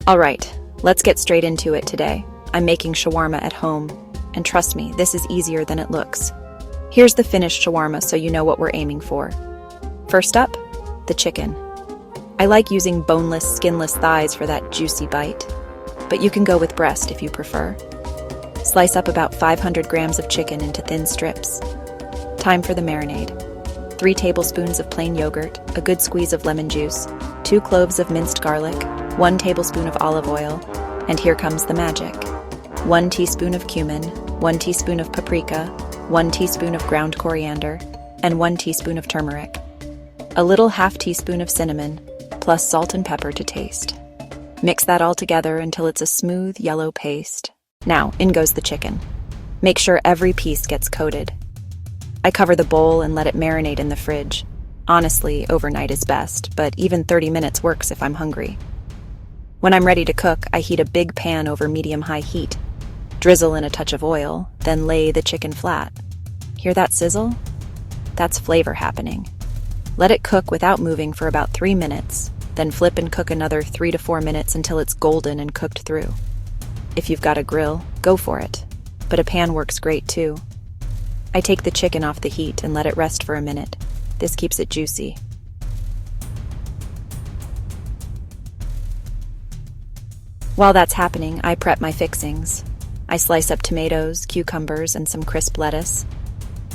All right, let's get straight into it today. I'm making shawarma at home, and trust me, this is easier than it looks. Here's the finished shawarma so you know what we're aiming for. First up, the chicken. I like using boneless, skinless thighs for that juicy bite, but you can go with breast if you prefer. Slice up about 500 grams of chicken into thin strips. Time for the marinade. 3 tablespoons of plain yogurt, a good squeeze of lemon juice, 2 cloves of minced garlic, 1 tablespoon of olive oil, and here comes the magic. 1 teaspoon of cumin, 1 teaspoon of paprika, 1 teaspoon of ground coriander, and 1 teaspoon of turmeric. A little half teaspoon of cinnamon, plus salt and pepper to taste. Mix that all together until it's a smooth yellow paste. Now, in goes the chicken. Make sure every piece gets coated. I cover the bowl and let it marinate in the fridge. Honestly, overnight is best, but even 30 minutes works if I'm hungry. When I'm ready to cook, I heat a big pan over medium-high heat. Drizzle in a touch of oil, then lay the chicken flat. Hear that sizzle? That's flavor happening. Let it cook without moving for about 3 minutes, then flip and cook another 3 to 4 minutes until it's golden and cooked through. If you've got a grill, go for it, but a pan works great too. I take the chicken off the heat and let it rest for a minute. This keeps it juicy. While that's happening, I prep my fixings. I slice up tomatoes, cucumbers, and some crisp lettuce.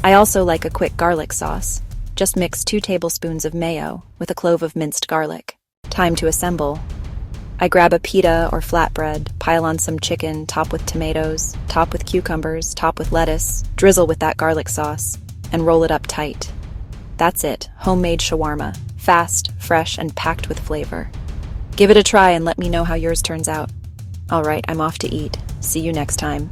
I also like a quick garlic sauce. Just mix 2 tablespoons of mayo with a clove of minced garlic. Time to assemble. I grab a pita or flatbread, pile on some chicken, top with tomatoes, top with cucumbers, top with lettuce, drizzle with that garlic sauce, and roll it up tight. That's it, homemade shawarma. Fast, fresh, and packed with flavor. Give it a try and let me know how yours turns out. All right, I'm off to eat. See you next time.